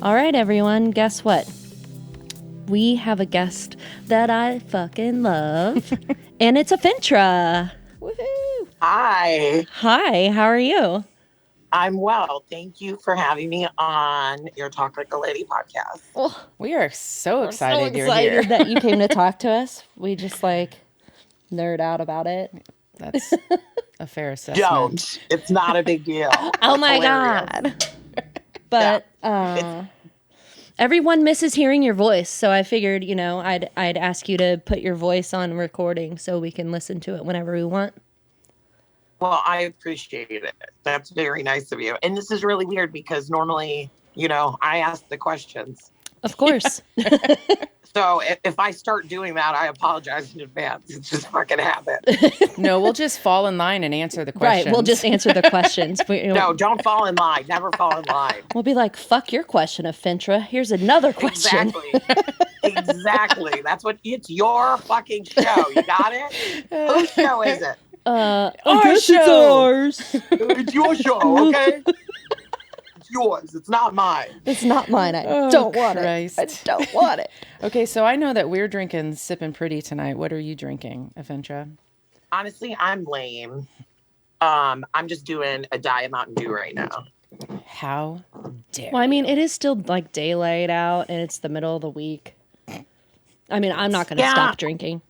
All right, everyone, guess what? We have a guest that I fucking love, and it's Afentra. Woohoo! Hi, Hi, how are you? I'm well. Thank you for having me on your Talk Like a Lady podcast. Oh, We are so we're excited so you're excited here. that you came to talk to us. We just nerd out about it. That's a fair assessment. Don't. It's not a big deal. Oh It's my hilarious. God. But It's everyone misses hearing your voice, so I figured, I'd ask you to put your voice on recording so we can listen to it whenever we want. well, I appreciate it. That's very nice of you. And this is really weird because normally, I ask the questions. Of course. So if I start doing that, I apologize in advance. It's just fucking habit. No, we'll just fall in line and answer the questions. Right, we'll just answer the questions. No, don't fall in line. Never fall in line. We'll be like, fuck your question, Afentra. Here's another question. Exactly. That's what it's your fucking show. You got it? Whose show is it? I Our guess show. it's ours. It's your show, okay? It's yours. It's not mine. It's not mine. I Oh, don't want Christ. it. I don't want it. Okay, so I know that we're drinking Sippin' Pretty tonight. What are you drinking, Afentra? Honestly, I'm lame. I'm just doing a Diet Mountain Dew right now. How dare Well, I mean, it is still like daylight out and it's the middle of the week. I mean, I'm not going to Yeah. stop drinking.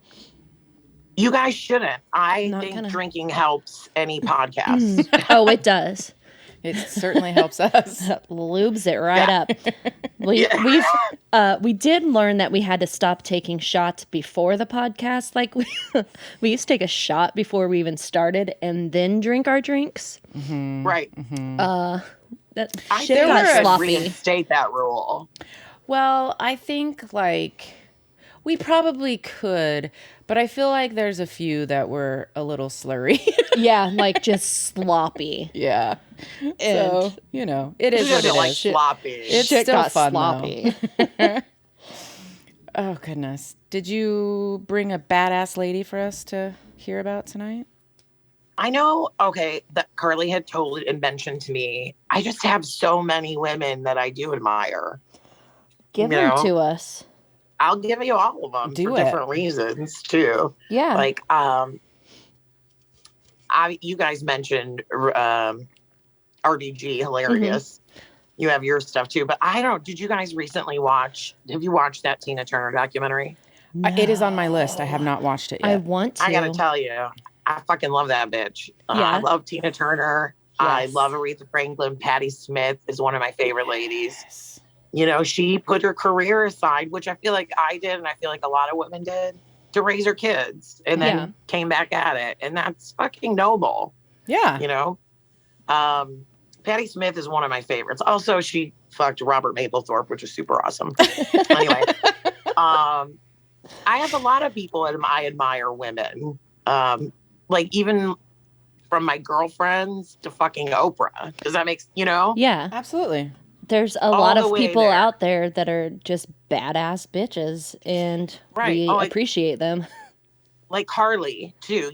You guys shouldn't. I Not think gonna. drinking helps any podcast. Oh, it does. It certainly helps us. Lubes it right Yeah. up. We did learn that we had to stop taking shots before the podcast. Like we used to take a shot before we even started and then drink our drinks. Right. That I shit think got I should sloppy. reinstate that rule. Well, I think we probably could, but I feel like there's a few that were a little slurry. Yeah, like just sloppy. Yeah. And So, it is Who what doesn't it like is. sloppy? It's shit still got fun, sloppy. Oh, goodness. Did you bring a badass lady for us to hear about tonight? I know, okay, that Carly had told and mentioned to me, I just have so many women that I do admire. Give You them know? to us. I'll give you all of them Do for it. different reasons too. Yeah. Like, you guys mentioned RBG, hilarious. You have your stuff too, but I don't. Did you guys recently have you watched that Tina Turner documentary? It is on my list. I have not watched it yet. I want to. I gotta tell you, I fucking love that bitch. Yeah. I love Tina Turner. I Yes. love Aretha Franklin. Patti Smith is one of my favorite ladies. Yes. She put her career aside, which I feel like I did, and I feel like a lot of women did, to raise her kids, and then Yeah. came back at it, and that's fucking noble. Yeah. Patti Smith is one of my favorites. Also, she fucked Robert Mapplethorpe, which is super awesome. Anyway, I have a lot of people I admire women. Like even from my girlfriends to fucking Oprah. Does that make Yeah. Absolutely. There's a All lot the of way people there. out there that are just badass bitches, and Right. we Oh, appreciate them. like Carly too?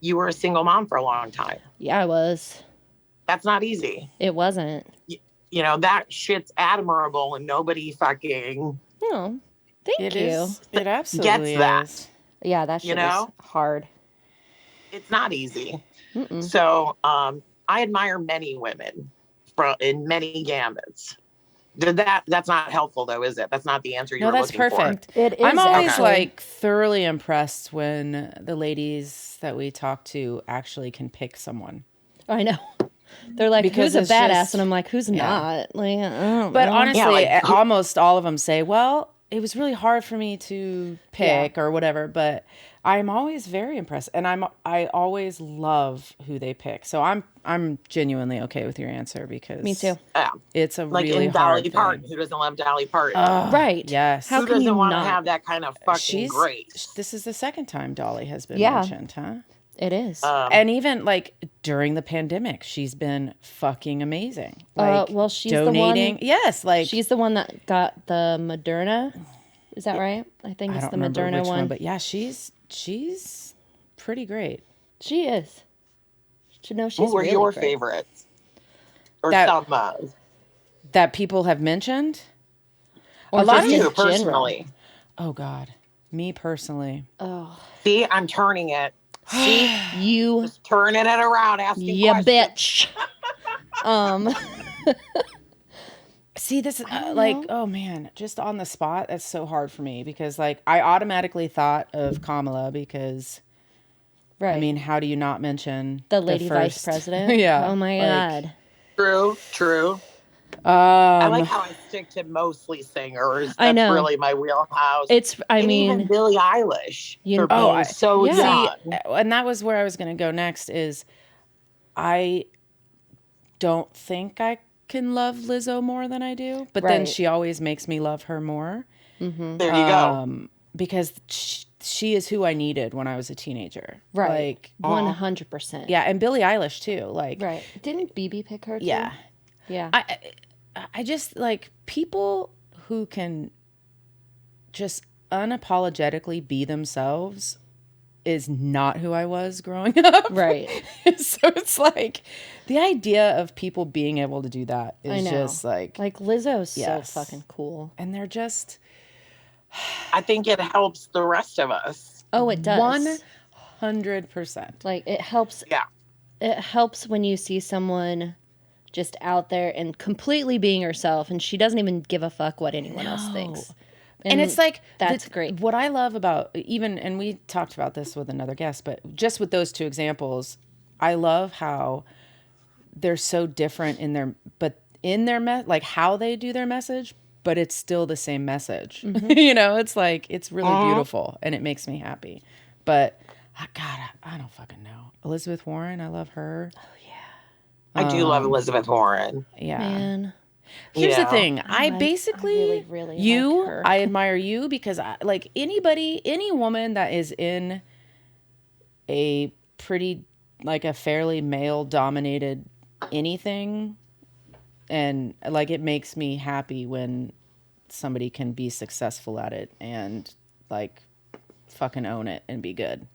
You were a single mom for a long time. Yeah, I was. That's not easy. It wasn't. That shit's admirable, and nobody fucking No. Thank It you. is. It absolutely that. is. Yeah, that shit was hard. It's not easy. Mm-mm. So I admire many women in many gambits. That's not helpful though, is it? That's not the answer No, you're that's looking perfect. It is I'm always actually. thoroughly impressed when the ladies that we talk to actually can pick someone. I know. They're like, Because who's a it's badass? just- And I'm like, who's yeah. not? Like, I don't But know. honestly, like, almost all of them say, well, it was really hard for me to pick or whatever, but I'm always very impressed, and I always love who they pick. So I'm genuinely okay with your answer because Me too. It's a like really in hard Dolly thing. Parton. Who doesn't love Dolly Parton? Right. Yes. How Who can you doesn't want to not? have that kind of fucking grace? This is the second time Dolly has been Yeah. mentioned, huh? It is. And even during the pandemic, she's been fucking amazing. Well, she's donating. the one. Yes, She's the one that got the Moderna. Is that right? I think I it's don't the remember Moderna which one. but yeah, she's pretty great. She is. She's Who were really your great. favorites? Or That- some of? That people have mentioned? Or A lot just of in you general? personally. Oh, God. Me personally. Oh, See, I'm turning it. see, you, Just turning it around, asking questions. bitch. See, this is don't like, know. oh man, just on the spot, that's so hard for me because, like, I automatically thought of Kamala because, Right. I mean, how do you not mention the lady vice first- president. Yeah. Oh my like, God. True. I like Um, how I stick to mostly singers. I That's know. really my wheelhouse. I and mean, even Billie Eilish for oh, being so yeah. see, young. and that was where I was going to go next. Is I don't think I can love Lizzo more than I do, but then Right. she always makes me love her more There you go. because she is who I needed when I was a teenager. right. Like, 100%. yeah, and Billie Eilish too. Like, Right. Didn't BB pick her too? yeah, Yeah. I just like people who can just unapologetically be themselves is not who I was growing up. Right. So it's like the idea of people being able to do that I is know. just like, Lizzo's Yes. so fucking cool. and they're just I think it helps the rest of us. Oh, it does. 100%. Like it helps. Yeah. It helps when you see someone just out there and completely being herself, and she doesn't even give a fuck what anyone else thinks. And it's like that's great. What I love about even, and we talked about this with another guest, but just with those two examples, I love how they're so different in their like how they do their message, but it's still the same message. You know, it's like it's really beautiful and it makes me happy. But God, I don't fucking know. Elizabeth Warren, I love her. I do love Elizabeth Warren. Yeah. Man. Here's the Yeah. thing. I basically, really you, like her. I admire you because like any woman that is in a pretty, like a fairly male dominated anything. And like, it makes me happy when somebody can be successful at it and like fucking own it and be good.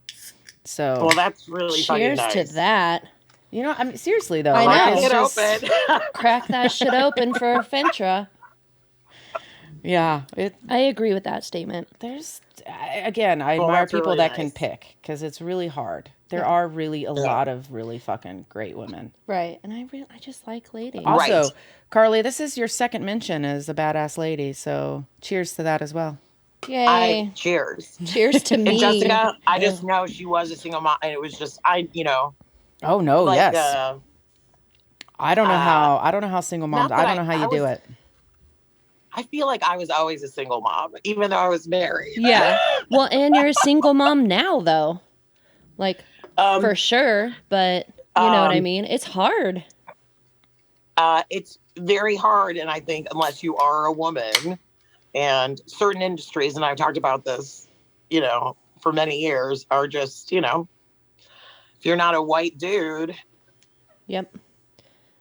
So, Well, that's really fucking Cheers nice. to that. you know, I mean, seriously though, I like, know. it's Get just, open. Crack that shit open for Afentra. yeah, I agree with that statement. there's again, I Well, admire that's people really that can nice. pick because it's really hard. There are really a lot of really fucking great women. Right. And I just like ladies. Also, Right. Carly, this is your second mention as a badass lady, so cheers to that as well. Yay. Cheers. Cheers to me. And Jessica, I just know she was a single mom, and it was just Oh no, like yes. I don't know how single moms. not I that don't know how you do it. I feel like I was always a single mom, even though I was married. Yeah. Well, and you're a single mom now, though. Like, Um, for sure. But you know what I mean? It's hard. It's very hard, and I think unless you are a woman, and certain industries, and I've talked about this, for many years, are just, if you're not a white dude, Yep.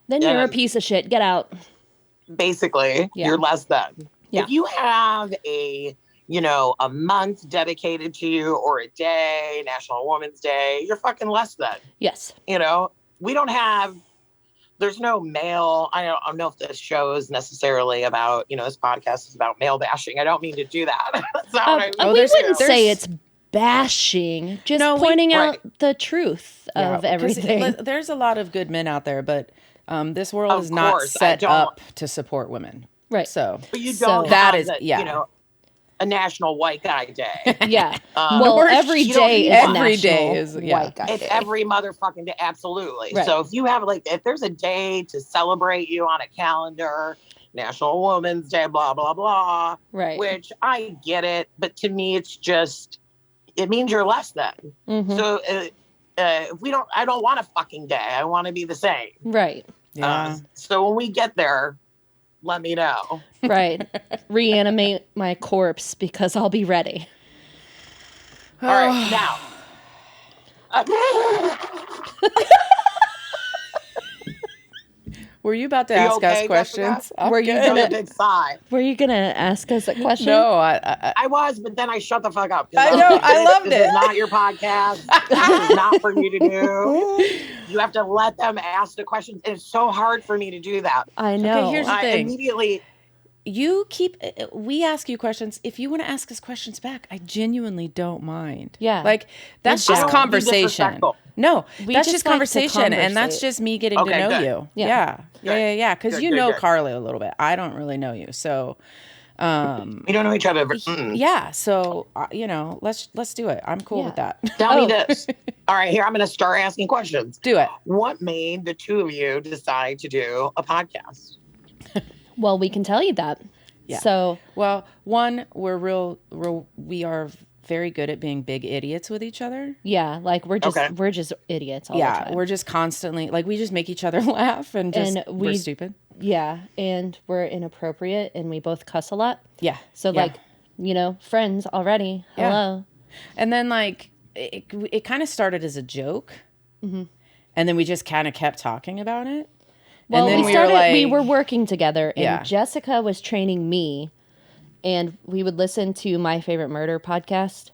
Then Yeah. you're a piece of shit. Get out. basically, Yeah. you're less than. Yeah. If you have a month dedicated to you or a day, National Women's Day, you're fucking less than. Yes. We don't have, there's no male, I don't know if this show is necessarily about, this podcast is about male bashing. I don't mean to do that. That's not what I mean. We there's- wouldn't say there's- it's bashing, just No, pointing out Right. the truth Yeah, of 'cause everything. There's a lot of good men out there, but this world Of is not course, I set don't- up to support women. Right. So But you So- don't That have is- that, yeah. a National White Guy Day. Yeah. Um, Well, Nor- every you don't day need is one. Every National day is- yeah. White Guy It's Day. every motherfucking day. Absolutely. Right. So if you have if there's a day to celebrate you on a calendar, National Women's Day, blah, blah, blah, Right. which I get it. But to me, it's just, it means you're less than. Mhm. So if I don't want a fucking day. I want to be the same. Right. yeah, So when we get there, let me know. Right. Reanimate my corpse because I'll be ready. All right, now. Were you about to Are you ask us okay, questions? Jessica? I'm Were you good. That was a gonna big sigh. Were you gonna ask us a question? No, I was, but then I shut the fuck up. 'Cause I was know, like, I loved this it. is not your podcast. This is not for you to do. You have to let them ask the questions. And it's so hard for me to do that. I know. Okay, here's the I thing. immediately, We ask you questions. If you want to ask us questions back, I genuinely don't mind. Yeah. Like, that's We're just down. conversation. Disrespectful. No, We that's just just like to conversation. And that's conversate. just me getting to Okay, know good. you. Yeah. Yeah. Because Good, you good, know good. Carly a little bit. I don't really know you. So, we don't know each other. yeah. So, let's do it. I'm cool with that. Tell me this. All right, here, I'm going to start asking questions. Do it. What made the two of you decide to do a podcast? Well, we can tell you that. Yeah. So, Well, one, we are very good at being big idiots with each other. yeah, like we're just idiots all the Yeah, time. we're just constantly like we just make each other laugh and just And we're stupid. Yeah, and we're inappropriate and we both cuss a lot. Yeah. So yeah. like, friends already. Yeah. Hello. And then like it kind of started as a joke, and then we just kind of kept talking about it. Well, and then we were working together and Yeah. Jessica was training me and we would listen to My Favorite Murder podcast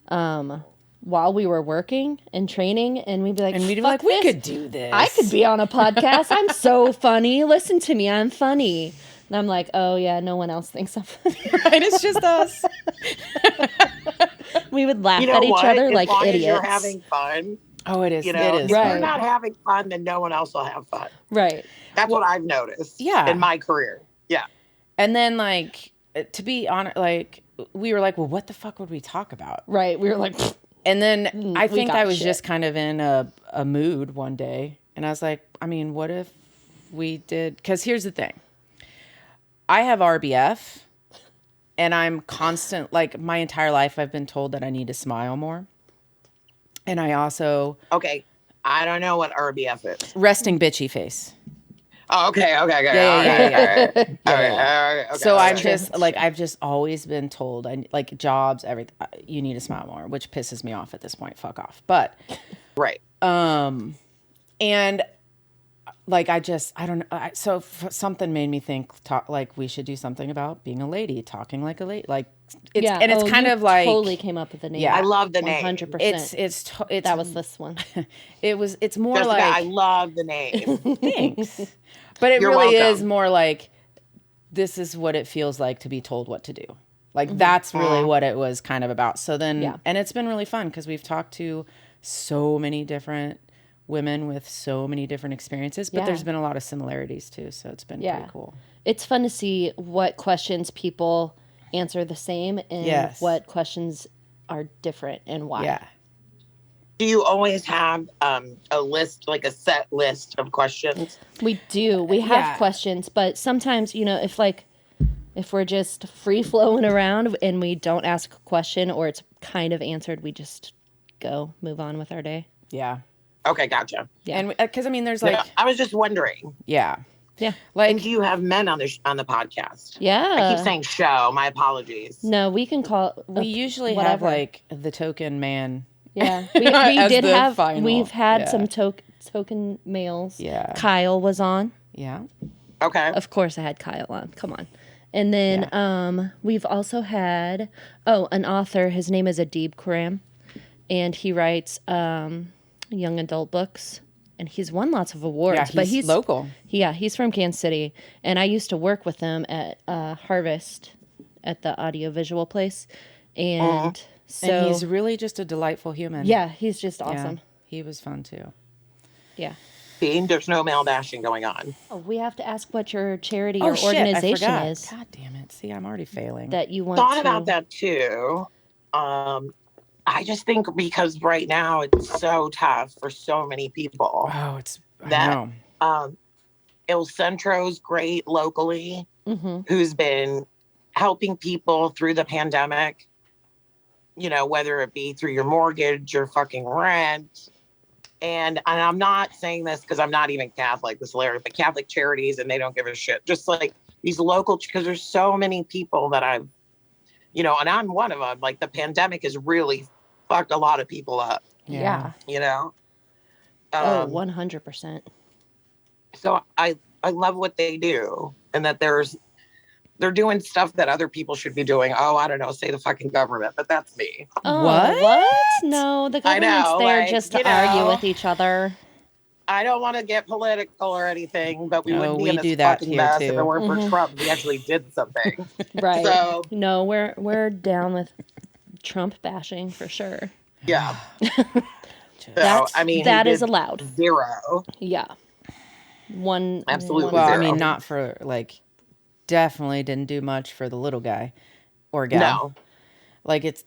while we were working and training and we'd be like, "Fuck we this. could do this. I could be on a podcast. I'm so funny. Listen to me. I'm funny." And I'm like, "Oh yeah, no one else thinks I'm funny." Right? It's just us. We would laugh You know at each what? other As like long idiots. As you're having fun. Oh, it is. You know, it is. if Right. you're not having fun, then no one else will have fun. Right. That's what I've noticed. Yeah. In my career. Yeah. And then like to be honest, like we were like, well, what the fuck would we talk about? Right. We were like, "Pfft." And then I think got I was shit. just kind of in a mood one day. And I was like, I mean, what if we did? Because here's the thing. I have RBF and I'm constant, like my entire life, I've been told that I need to smile more. And I also. Okay. I don't know what RBF is. Resting bitchy face. Oh, okay. Yeah. All right. Okay, So all I'm right. just like, I've just always been told, like jobs, everything, you need to smile more, which pisses me off at this point. Fuck off. But. Right. And like, I don't know. So something made me think like we should do something about being a lady, talking like a lady. Like it's, yeah. and it's kind of like. Totally came up with the name. Yeah. I love the name. 100%. It's that was this one. It's more Jessica, like. I love the name. Thanks. But it You're really welcome. is more like, this is what it feels like to be told what to do. Like that's really what it was kind of about. So then, Yeah. and it's been really fun because we've talked to so many different women with so many different experiences, but Yeah. there's been a lot of similarities too. So it's been pretty cool. It's fun to see what questions people answer the same and Yes. what questions are different and why. Yeah. Do you always have a list, like a set list of questions? We do. We have Yeah. questions, but sometimes, if we're just free flowing around and we don't ask a question or it's kind of answered, we just move on with our day. Yeah. Okay, gotcha. Yeah. And because I mean, there's like, I was just wondering. yeah. Yeah. And Like, do you have men on the podcast? Yeah. I keep saying show. My apologies. No, we can call. we usually have whatever. like the token man. Yeah, we As did the have. final. We've had Yeah. some token males. Yeah. Kyle was on. Yeah. Okay. Of course, I had Kyle on. Come on. And then we've also had an author. His name is Adib Kuram, and he writes young adult books. And he's won lots of awards. Yeah, but he's local. Yeah, he's from Kansas City, and I used to work with him at Harvest at the audiovisual place, and so And he's really just a delightful human. yeah, he's just Yeah. awesome. He was fun too. Yeah. See, there's no male bashing going on. Oh, we have to ask what your charity Oh or shit! I organization forgot. is God damn it! See, I'm already failing. that you want Thought to. about that too. I just think because right now it's so tough for so many people. Oh, it's I That- know. Il Centro's great locally, Mm-hmm. who's been helping people through the pandemic, whether it be through your mortgage, your fucking rent. And I'm not saying this because I'm not even Catholic, this is hilarious, but Catholic charities, and they don't give a shit. Just like these local, because there's so many people that I've, and I'm one of them. Like the pandemic has really fucked a lot of people up, Yeah. you know? 100%. So I I love what they do, and that they're doing stuff that other people should be doing. Oh, I don't know, say the fucking government, but that's me. Oh, what? No, the I government's know, there like, just to argue with each other. I don't want to get political or anything, but we wouldn't be in we this do that fucking here mess if too. it weren't for Trump. We actually did something. Right. So no, we're down with Trump bashing for sure. yeah. That's, I mean, that he is did allowed. 0. Yeah. Absolutely Well, 0. I mean, not for like, definitely didn't do much for the little guy or gal. No. Like it's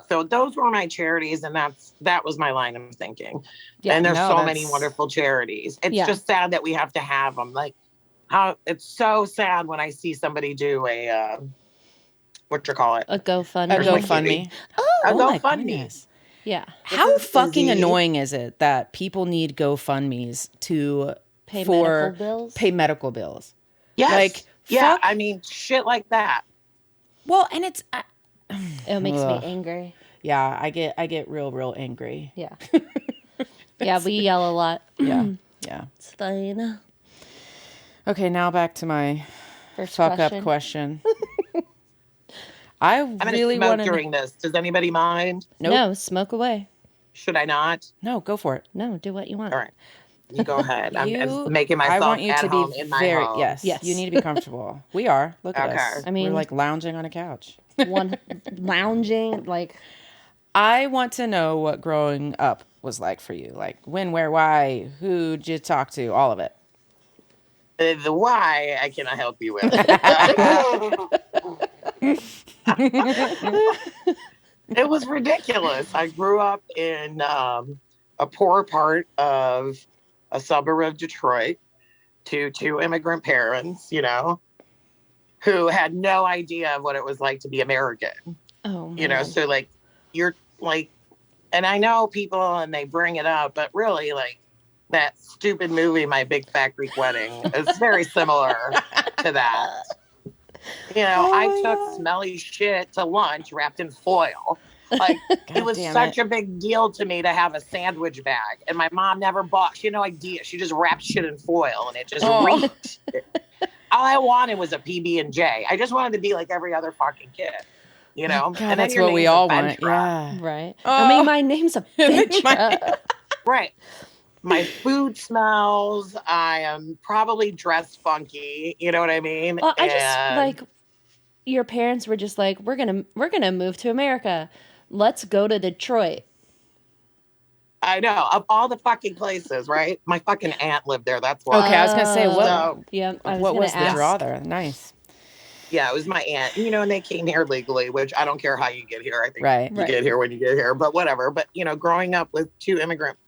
So those were my charities, and that was my line of thinking. Yeah. And there's No, so many wonderful charities. It's just sad that we have to have them. Like, how it's so sad when I see somebody do a what you call it? A GoFundMe. A GoFundMe. A my GoFundMe. goodness. Yeah. How is fucking Izzy. annoying is it that people need GoFundMes to Pay medical bills? Pay medical bills? Yes. Like, yeah, fuck. I mean, shit like that. Well, and it's It makes me angry. yeah, I get real angry. Yeah. Yeah, we yell a lot. Yeah. It's fine. Okay, now back to my First fuck up question. I'm gonna really smoke want to. during this. Does anybody mind? Nope. No, smoke away. Should I not? No, go for it. No, do what you want. All right. You go ahead. I'm making I myself want you at to home be in my very home. yes. Yes. You need to be comfortable. We are. Look at Okay. us. I mean- we're like lounging on a couch. One lounging, like, I want to know what growing up was like for you. Like when, where, why, who'd you talk to, all of it. The why I cannot help you with. It was ridiculous. I grew up in a poor part of a suburb of Detroit to 2 immigrant parents, who had no idea of what it was like to be American. oh, man. So like you're like, and I know people and they bring it up, but really like that stupid movie, My Big Fat Greek Wedding, is very similar to that. I took smelly shit to lunch wrapped in foil. Like, it was such a big deal to me to have a sandwich bag. And my mom never bought, she had no idea. She just wrapped shit in foil and it just reeked. All I wanted was a PB&J. I just wanted to be like every other fucking kid, God, and that's what we all want. Yeah. Right. Oh. I mean, my name's Afentra. Right. My food smells. I am probably dressed funky. You know what I mean? Well, I just like your parents were just like, we're gonna move to America. Let's go to Detroit. I know, of all the fucking places, right? My fucking aunt lived there. That's why. Okay, I was gonna say what. Yeah, What was the draw there? Nice. Yeah, it was my aunt. And they came here legally, which I don't care how you get here. I think you get here when you get here, but whatever. But growing up with 2 immigrant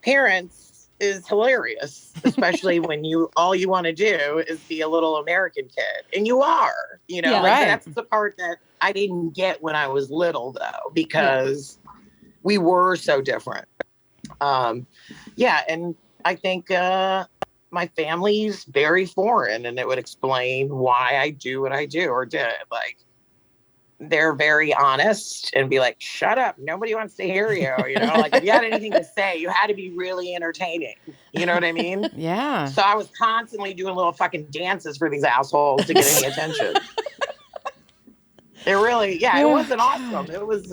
parents is hilarious, especially when all you want to do is be a little American kid, and you are. That's the part that I didn't get when I was little, though, because we were so different. And I think my family's very foreign, and it would explain why I do what I do or did. Like, they're very honest and be like, shut up. Nobody wants to hear you. Like, if you had anything to say, you had to be really entertaining. You know what I mean? Yeah. So I was constantly doing little fucking dances for these assholes to get any attention. It really, it wasn't awesome. It was,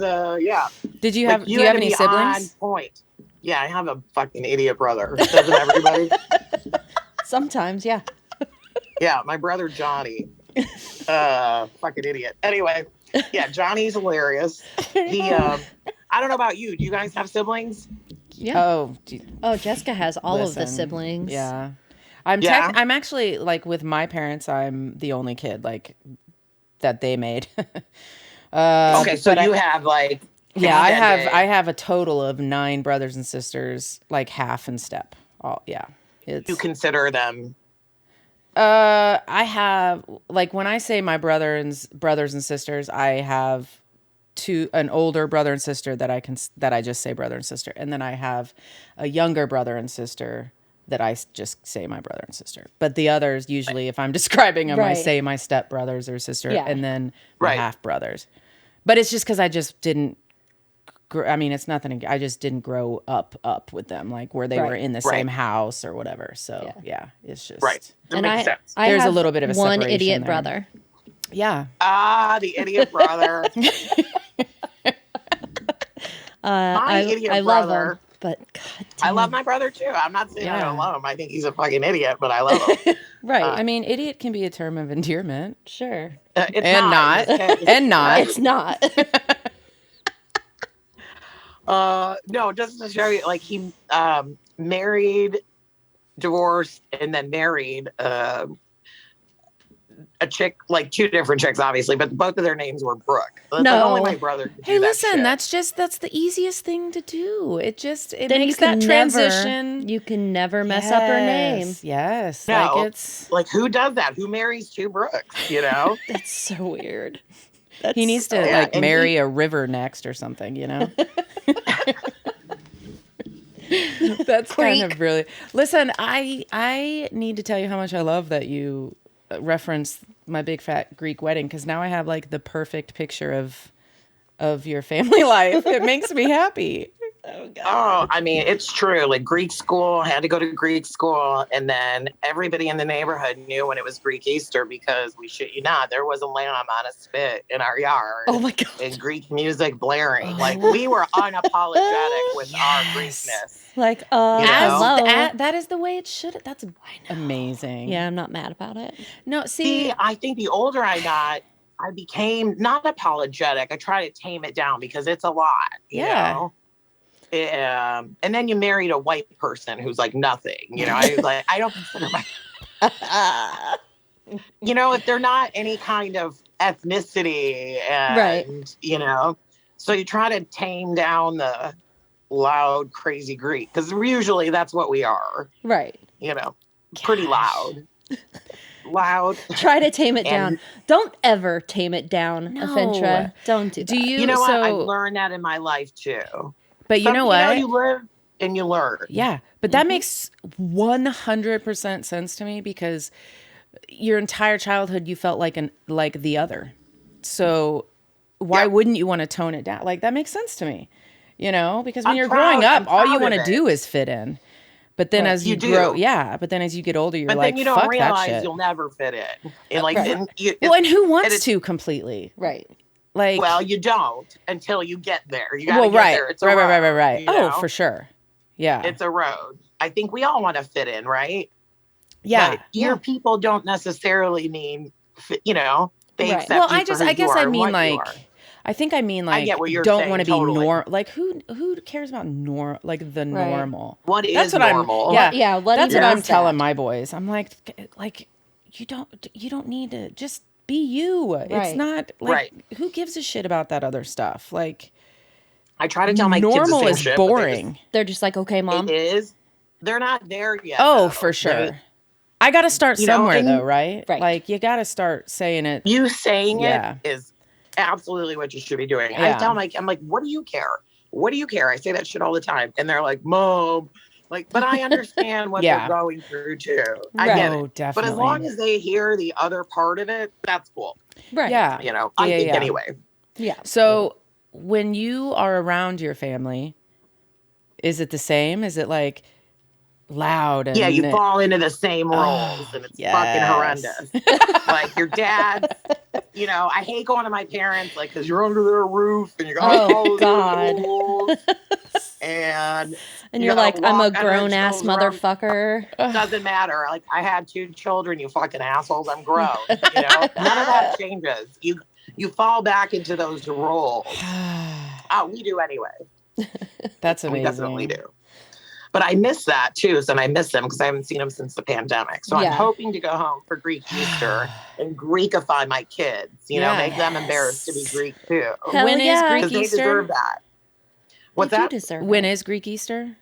Did you have, do you have any siblings? On point. Yeah, I have a fucking idiot brother. Doesn't everybody? Sometimes, yeah. Yeah, my brother Johnny. Fucking idiot. Anyway, Johnny's hilarious. I don't know about you. Do you guys have siblings? Yeah. Oh, Jessica has all of the siblings. Yeah. I'm actually, like, with my parents, I'm the only kid, like, that they made. Okay, so you have, like... Yeah, I have a total of 9 brothers and sisters, like half and step. You consider them... I have, like, when I say my brothers and sisters, I have an older brother and sister that I just say brother and sister, and then I have a younger brother and sister that I just say my brother and sister. But the others, usually, if I'm describing them, I say my step brothers or sister, and then my half brothers. But it's just because I just didn't I mean, it's nothing. I just didn't grow up with them, like where they were in the same house or whatever. So yeah, it's just right. That makes sense. I there's a have little bit of a one separation idiot there. brother. Yeah. The idiot brother. My idiot I brother. love him, but God damn. I love my brother too. I'm not saying I don't love him. I think he's a fucking idiot, but I love him. Right. I mean, idiot can be a term of endearment. Sure. It's And not. And not. It's not. No, just to show you, like he married, divorced, and then married a chick, like two different chicks, obviously, but both of their names were Brooke. That's like only my brother could do that listen, shit. that's the easiest thing to do. It Then makes that transition. You can never mess up her name. Yes. No, like it's like who does that? Who marries two Brooks? You know, That's so weird. he needs to marry a river next or something. You know. That's kind of really. Listen, I need to tell you how much I love that you reference my big fat Greek wedding, because now I have like the perfect picture of your family life. It makes me happy. Oh God. Oh, I mean, it's true. Like Greek school, I had to go to Greek school, and then everybody in the neighborhood knew when it was Greek Easter because we shit you not, there was a lamb on a spit in our yard. Oh my God. And Greek music blaring. Like we were unapologetic with our Greekness. Like, know? hello. That is the way it should. That's amazing. Yeah, I'm not mad about it. No, see, I think the older I got, I became not apologetic. I try to tame it down because it's a lot. You know? And then you married a white person who's like nothing. You know, I was like, I don't consider you know, if they're not any kind of ethnicity and, you know, so you try to tame down the loud, crazy Greek, because usually that's what we are. Right. You know, pretty loud. Try to tame it down. Don't ever tame it down, Afentra. Don't do that. You know what? I've learned that in my life too. But you know what? You live and you learn. Yeah. But that makes 100% sense to me, because your entire childhood you felt like the other. So why wouldn't you want to tone it down? Like that makes sense to me. You know, because when you're growing up, all you want to do is fit in. But then as you grow, but then as you get older, you're like, then you don't fuck realize that shit. You'll never fit in. And like, and who wants to completely? Right. Like, well, you don't until you get there. You gotta get there. It's a road, right. You know? Oh, for sure. Yeah. It's a road. I think we all want to fit in, right? Yeah. But your people don't necessarily mean, you know, they accept you I guess I mean like, I think I mean like, I get what you're don't want to be like who cares about like the normal? What is normal? That's what I'm telling my boys. I'm like you don't need to just be you. Right. It's not like who gives a shit about that other stuff? Like I try to tell my kids the same normal is shit, boring. They're just like, okay, mom. It is. They're not there yet. Oh, though. for sure. I got to start somewhere though, right? Like you got to start saying it. You saying it is absolutely what you should be doing. I tell them, I'm like, what do you care? What do you care? I say that shit all the time. And they're like, Mom, like, but I understand what they're going through too. I get it. Definitely. But as long as they hear the other part of it, that's cool. Right. Yeah. You know, I think anyway. Yeah. So when you are around your family, is it the same? Is it like loud? And you fall into the same roles and it's fucking horrendous. Like your dad, you know, I hate going to my parents, like, because you're under their roof and you're going, oh God. And you're like, I'm a grown ass motherfucker. Doesn't matter. Like, I had 2 children, you fucking assholes. I'm grown. You know, none of that changes. You fall back into those roles. We do anyway. That's amazing. We definitely do. But I miss that too. So I miss them because I haven't seen them since the pandemic. So I'm hoping to go home for Greek Easter and Greekify my kids, you know, make them embarrassed to be Greek too. When is Greek Easter? They deserve that. What's that? When is Greek Easter?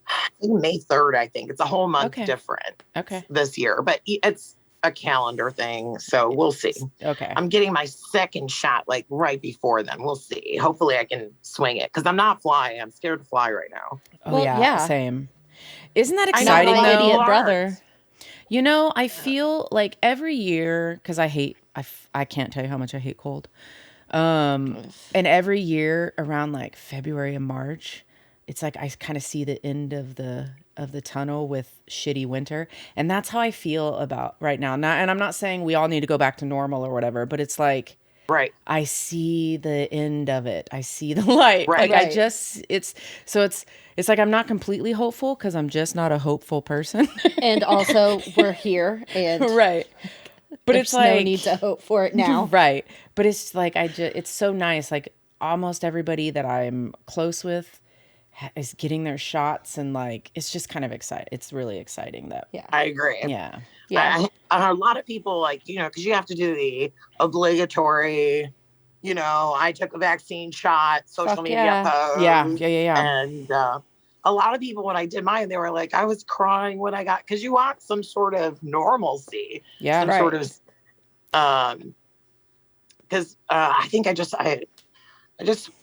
I think May 3rd, I think. It's a whole month different this year. But it's a calendar thing. So we'll see. Okay. I'm getting my second shot like right before then. We'll see. Hopefully I can swing it because I'm not flying. I'm scared to fly right now. Oh, same. Isn't that exciting though? Idiot brother. You know, I feel like every year, because I can't tell you how much I hate cold. And every year around like February and March, it's like I kind of see the end of the tunnel with shitty winter, and that's how I feel about right now. And I'm not saying we all need to go back to normal or whatever, but it's like Right. I see the end of it. I see the light. Right. Like I just it's like I'm not completely hopeful because I'm just not a hopeful person. And also, we're here, and Right. But there's it's like no need to hope for it now. Right. But it's like it's so nice. Like almost everybody that I'm close with is getting their shots, and like it's just kind of exciting. It's really exciting that. Yeah. I agree. Yeah. A lot of people like, because you have to do the obligatory, I took a vaccine shot, social Fuck media yeah. post. Yeah. And a lot of people, when I did mine, they were like, I was crying when I got, because you want some sort of normalcy. Yeah. Some sort of, because I think I just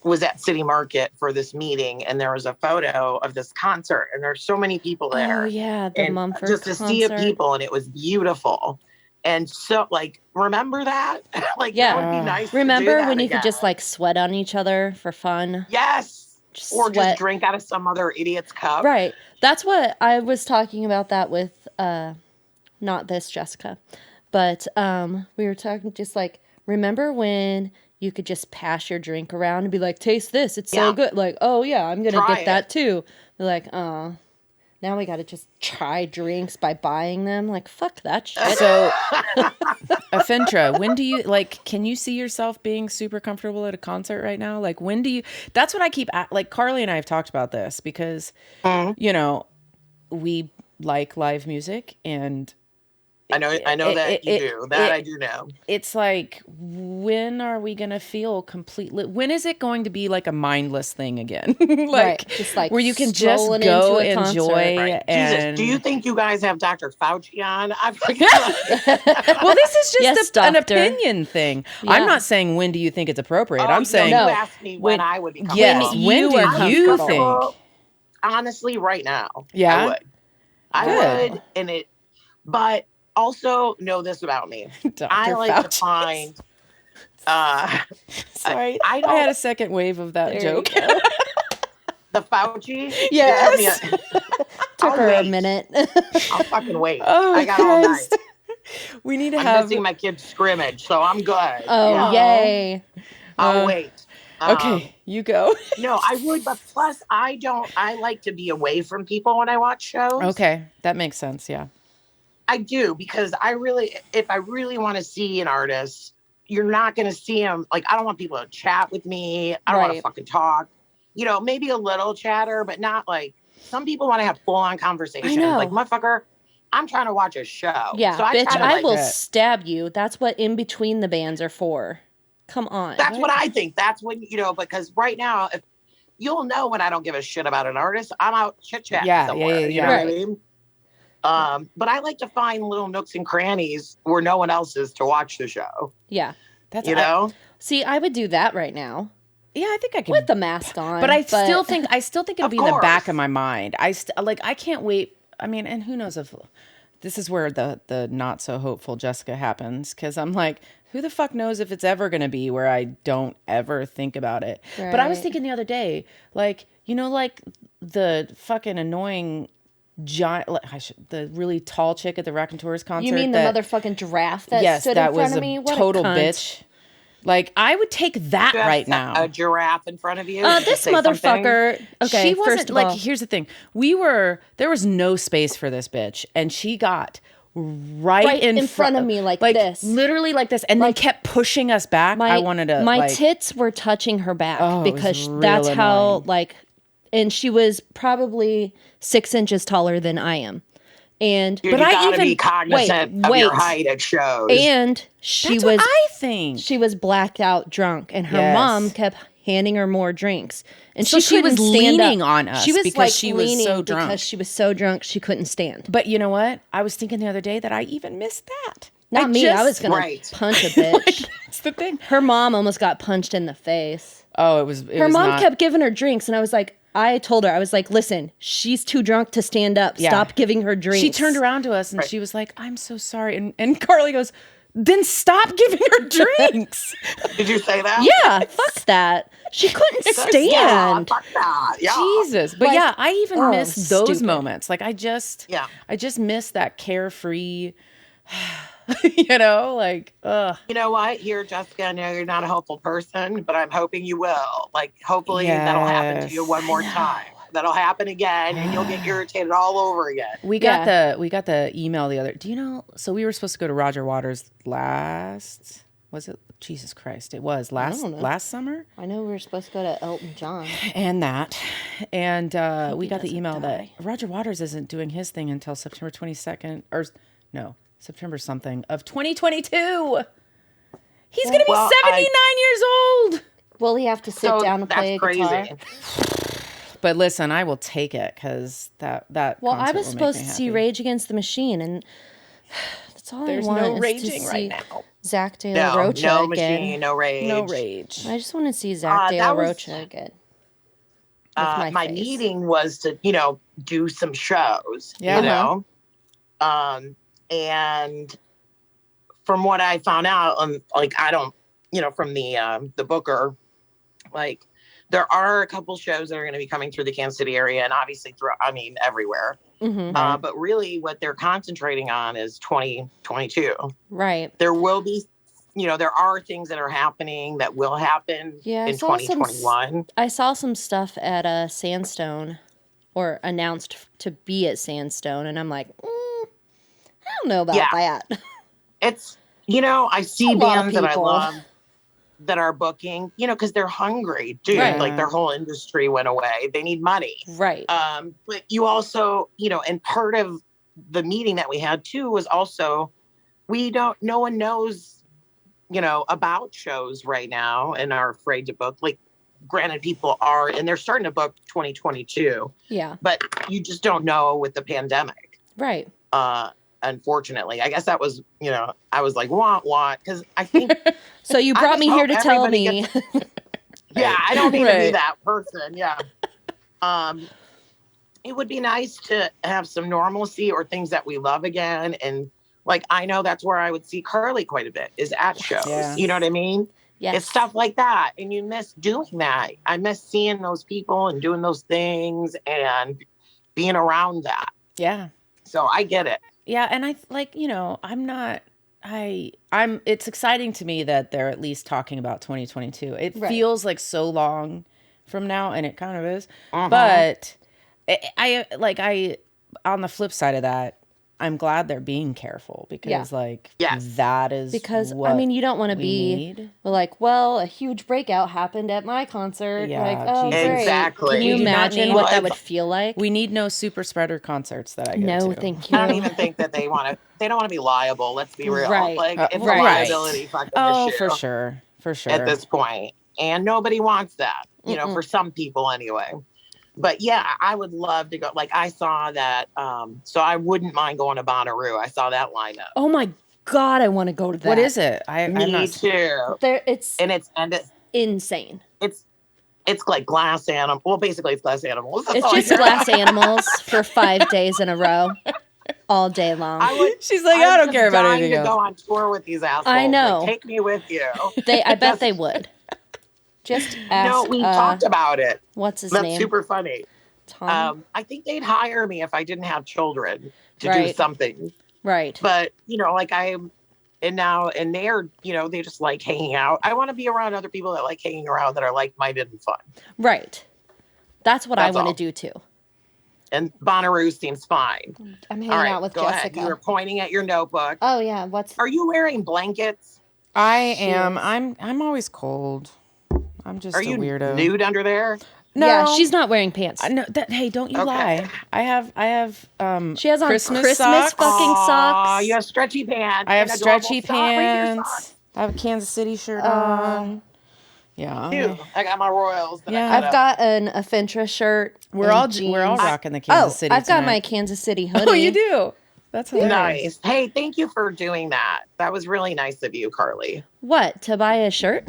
was at City Market for this meeting, and there was a photo of this concert, and there's so many people there. Oh yeah, the and Mumford just concert. a sea of people, and it was beautiful. And so, like, remember that? Like, Yeah. that would be nice. Remember to do that when you again. could just like sweat on each other for fun? Yes. Or Sweat. just drink out of some other idiot's cup. Right. That's what I was talking about that with not this Jessica. But we were talking just like, remember when you could just pass your drink around and be like, taste this, it's so good. Like, oh yeah, I'm gonna Try get that too. They're like, oh, now we gotta just try drinks by buying them. Like, fuck that shit. So, Afentra, when do you can you see yourself being super comfortable at a concert right now? Like, when do you? That's what I keep like. Carly and I have talked about this because, we like live music, and I know that you do. I do know. It's like, when are we gonna feel completely? When is it going to be like a mindless thing again? Right. Just like where you can just go enjoy. Right. And Jesus, do you think you guys have Dr. Fauci on? Well, this is just an doctor. opinion thing. Yeah. I'm not saying when do you think it's appropriate. I'm saying you asked me when I would be comfortable. Yes, when do you think? Honestly, right now. Yeah, I would, but also know this about me. I like Fauci. to find. Sorry, I had a second wave of that joke. The Fauci. Yes. Took her a minute. I'll fucking wait. Oh, I got all night. We need to I'm missing my kid's scrimmage, so I'm good. Oh, yay. I'll wait. Okay, you go. No, I would, but plus I like to be away from people when I watch shows. Okay, that makes sense, yeah. I do, because if I really want to see an artist, you're not going to see him. Like, I don't want people to chat with me. I don't want to fucking talk. Maybe a little chatter, but not like, some people want to have full-on conversations. Like, motherfucker, I'm trying to watch a show. Yeah, so bitch, I will stab you. That's what in between the bands are for. Come on. That's what I think. That's when, because right now, if you'll know when I don't give a shit about an artist, I'm out chit-chatting somewhere. You know what I mean? But I like to find little nooks and crannies where no one else is to watch the show. Yeah. That's See, I would do that right now. Yeah, I think I can with the mask on. But I still think it'll be in the back of my mind. I can't wait. I mean, and who knows if this is where the not so hopeful Jessica happens, because I'm like, who the fuck knows if it's ever going to be where I don't ever think about it. Right. But I was thinking the other day, like the fucking annoying giant, the really tall chick at the Raconteurs concert. You mean the motherfucking giraffe that stood in front of me? What total bitch. Like, I would take that right now. A giraffe in front of you? This motherfucker. Something? Okay, she wasn't first of all, here's the thing. There was no space for this bitch, and she got right in front of me like this. Literally like this, and then kept pushing us back. I wanted to. My tits were touching her back because that's how and she was probably 6 inches taller than I am. And but I even be cognizant of your height at shows. And that's what I think she was blacked out drunk, and her mom kept handing her more drinks, and so she was leaning on us. She was because she was so drunk. Because she was so drunk she couldn't stand. But you know what? I was thinking the other day that I even missed that. Not me. I was gonna punch a bitch. That's the thing. Her mom almost got punched in the face. Oh, it was. Her mom kept giving her drinks, and I was like. I told her, I was like, listen, she's too drunk to stand up. Yeah. Stop giving her drinks. She turned around to us and she was like, I'm so sorry. And Carly goes, then stop giving her drinks. Did you say that? Yeah, fuck that. She couldn't Yeah, stand. fuck that. Yeah. Jesus. But Like, yeah, I even oh, miss those stupid. moments. Like I just Yeah. miss that carefree, you know, like, ugh. You know what? Here, Jessica, I know you're not a hopeful person, but I'm hoping you will. Like, hopefully that'll happen to you one more time. That'll happen again, and you'll get irritated all over again. We got the email the other. Do you know? So we were supposed to go to Roger Waters last. Was it? Jesus Christ! It was last summer. I know we were supposed to go to Elton John. And we got the doesn't email die. that Roger Waters isn't doing his thing until September 22nd, or no, September something of 2022. He's gonna be 79 years old. Will he have to sit down and play a guitar? But listen, I will take it because that. Well, I concert was will supposed make to me see happy. Rage Against the Machine, and that's all There's I want no is raging to right see now. Zach De La No, Rocha no again. machine, no rage. No rage. I just want to see Zach De La Rocha again. With my face. meeting was to, do some shows, Yeah. and from what I found out, I don't, from the booker, like there are a couple shows that are going to be coming through the Kansas City area and obviously everywhere. Mm-hmm. But really what they're concentrating on is 2022. Right. There will be, there are things that are happening that will happen in 2021. I saw some stuff at Sandstone, or announced to be at Sandstone, and I'm like, I don't know about that. It's, I see bands that I people. love that are booking, because they're hungry, dude. Right. Like their whole industry went away. They need money. Right. But you also, and part of the meeting that we had too was also, no one knows, about shows right now and are afraid to book. Like, granted, people are, and they're starting to book 2022. Yeah. But you just don't know with the pandemic. Right. Unfortunately, I guess that was, I was like, want, because I think. So you brought me here to tell me. Yeah, I don't need to be that person. Yeah. It would be nice to have some normalcy or things that we love again. And like, I know that's where I would see Carly quite a bit, is at shows. Yeah. You know what I mean? Yes. It's stuff like that. And you miss doing that. I miss seeing those people and doing those things and being around that. Yeah. So I get it. Yeah, and it's exciting to me that they're at least talking about 2022. It feels like so long from now, and it kind of is. But I on the flip side of that, I'm glad they're being careful because that is because what you don't want to be need. Like, well, a huge breakout happened at my concert. Yeah, like, oh, Jesus. great. Exactly. Can you We do not imagine need- what that would feel like? We need no super spreader concerts that I go to. No, thank you. I don't even think that they don't want to be liable. Let's be real. Right. Like, it's Right. a liability fucking issue. For sure. At this point. And nobody wants that, for some people anyway. But yeah, I would love to go. Like, I saw that. So I wouldn't mind going to Bonnaroo. I saw that lineup. Oh my God, I want to go to that. What is it? Me too. It's insane. It's like Glass Animal. Well, basically, it's Glass Animals. That's It's all I just care. Glass Animals for 5 days in a row, all day long. She's like, I don't care about anything anything to go else. on tour with these assholes. I know. Like, take me with you. I bet they would. Just ask. No, we talked about it. What's his That's name? super funny. Tom. I think they'd hire me if I didn't have children to do Right. something. Right. But, and they're, they just like hanging out. I want to be around other people that like hanging around that are like-minded and fun. Right. That's what I That's want to all. do too. And Bonnaroo seems fine. I'm hanging All right, out with go ahead. Jessica. You were pointing at your notebook. Oh yeah. Are you wearing blankets? I am. is. I'm always cold. I'm just Are a you weirdo. nude under there? No, Yeah, she's not wearing pants. No, hey, don't you Okay. lie. I have She has on Christmas Christmas socks. fucking socks. You have stretchy pants. I have and adorable stretchy sock with your pants. socks. I have a Kansas City shirt on. Yeah. Dude, I got my Royals. That Yeah. I cut I've up. got an Afentra shirt. We're and all jeans. rocking the Kansas City I've got tonight. my Kansas City hoodie. Oh, you do. That's hilarious. Nice. Hey, thank you for doing that. That was really nice of you, Carly. What, to buy a shirt?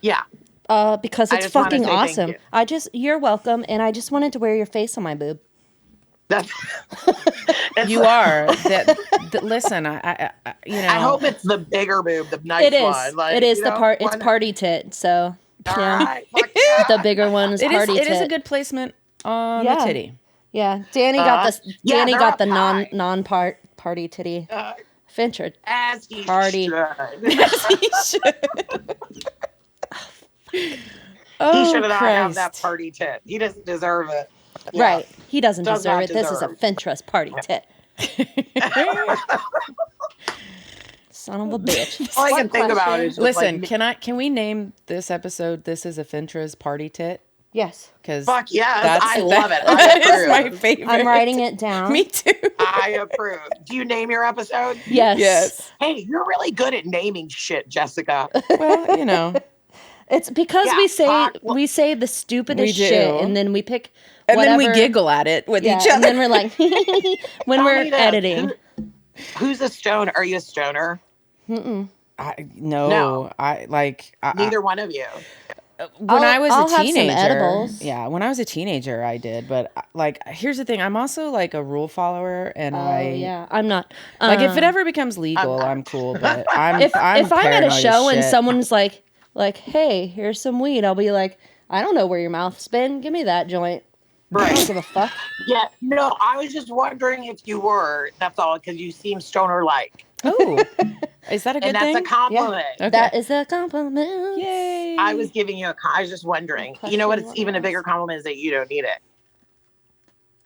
Yeah. Because I it's just wanna fucking say thank awesome. you. You're welcome, and I just wanted to wear your face on my boob. That's You are. Listen, you know. I hope it's the bigger boob, the nice It is. one. Like, it is you the know, part. It's one- party tit. So All yeah, right, fuck yeah. the bigger one is party tit. It is a good placement on Yeah. the titty. Yeah, Danny got the yeah, Danny they're got up the high. non party titty. Fincher As he party. should. He should. He Oh, should not have that Christ. party tit. He doesn't deserve it. Yeah. Right. He doesn't Does deserve not it. This is a deserve. Fintra's party tit. Son of a bitch. All I What can think about question? is just Listen, like, can we name this episode "This is a Fintra's party tit"? Yes. Because fuck yes, I love it. I That is approve. my favorite. I'm writing it down. Me too. I approve. Do you name your episode? Yes. Yes. Hey, you're really good at naming shit, Jessica. Well, you know, It's because Yeah, we say the stupidest We do. shit and then we pick and whatever, then we giggle at it with yeah, each other. and then we're like when Tell we're me this. editing. Who's a stoner? Are you a stoner? Mm-mm. No. Neither one of you. When I was I'll a have some teenager, edibles. yeah, when I was a teenager, I did. But like, here's the thing: I'm also like a rule follower, and Yeah, I'm not. like if it ever becomes legal, I'm cool. But I'm if I'm at a paranoid as show and shit. someone's like, hey, here's some weed, I'll be like, I don't know where your mouth's been. Give me that joint. I Right. don't give a fuck. Yeah. No, I was just wondering if you were. That's all, because you seem stoner-like. Oh, is that a good And that's thing? a compliment. Okay. That is a compliment. Yay! I was giving you I was just wondering. You know what? It's even a bigger compliment is that you don't need it.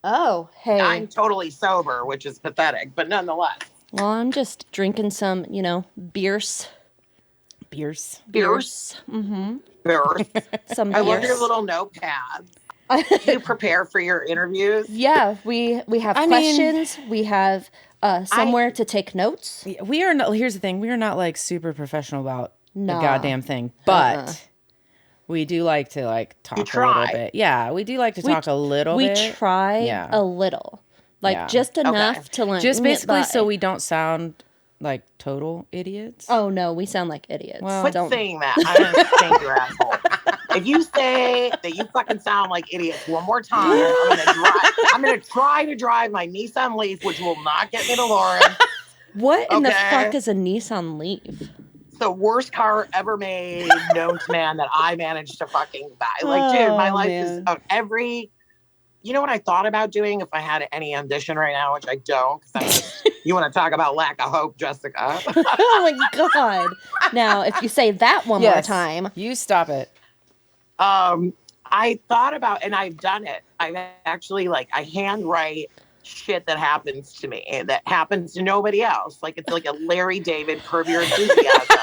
Oh, hey. I'm totally sober, which is pathetic, but nonetheless. Well, I'm just drinking some, beers. beers. Beers. Mm-hmm. Beers. Some I beers. love your little notepad. Do you prepare for your interviews? Yeah, we have I mean- questions. We have somewhere to take notes. We are not. Here's the thing: we are not like super professional about Nah. the goddamn thing, but we do like to talk a try. little bit. Yeah, we do like to talk a little We bit. try Yeah. a little, like Yeah. just enough to like Just get basically by. so we don't sound like total idiots. Oh no, we sound like idiots. Well, Quit Don't. saying that. I'm going to spank your asshole. If you say that you fucking sound like idiots one more time, I'm gonna try to drive my Nissan Leaf, which will not get me to Lauren. What in the Okay. fuck is a Nissan Leaf? It's the worst car ever made known to man that I managed to fucking buy. Like, dude, my Oh, life man. is you know what I thought about doing if I had any ambition right now, which I don't, because you want to talk about lack of hope, Jessica. Oh my god! Now, if you say that one more Yes. time, You stop it. I thought about, and I've done it. I've actually I handwrite shit that happens to me that happens to nobody else. Like it's like a Larry David Curb Your Enthusiasm.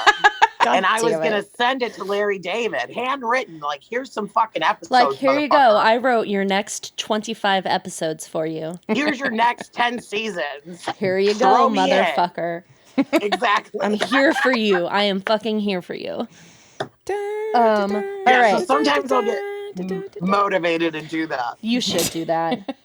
God And I was damn gonna it. send it to Larry David, handwritten. Like, here's some fucking episodes. Like, here you go. motherfucker. I wrote your next 25 episodes for you. Here's your next 10 seasons. Here you Throw go, me in. motherfucker. Exactly. I'm here for you. I am fucking here for you. Yeah, All so right. sometimes I'll get motivated to do that. You should do that.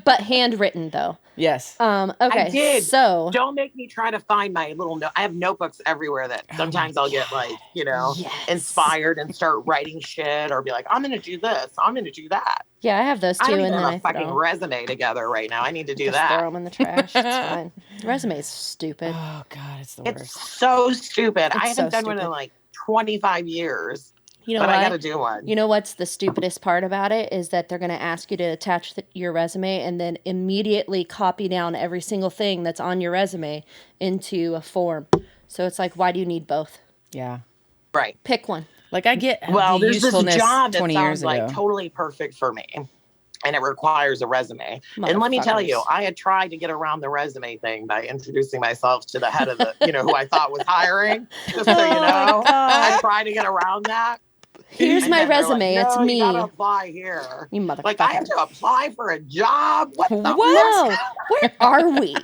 But handwritten though. Yes. Okay. I did. So Don't make me try to find my little note. I have notebooks everywhere that sometimes I'll get Yes. inspired and start writing shit or be like, I'm gonna do this, I'm gonna do that. yeah, I have those I too, don't and even then have I a fucking throw, resume together right now. I need to do just that. throw them in the trash. It's fine. Resume's stupid. Oh God, it's the It's worst. so stupid. I It's so haven't done one in stupid. like 25 years, You know but what? I gotta do one. You know what's the stupidest part about it is that they're going to ask you to attach your resume and then immediately copy down every single thing that's on your resume into a form. So it's like, why do you need both? Yeah. Right. Pick one. Like I get Well, the there's this usefulness job that 20 sounds years like ago. totally perfect for me. And it requires a resume. And let me tell you, Motherfuckers. I had tried to get around the resume thing by introducing myself to the head of the, who I thought was hiring. Just so you know, I tried to get around that. Here's And my then they're resume. Like, it's no, me. You gotta apply here. You motherfucker. Like I have to apply for a job. What the No. Where are we?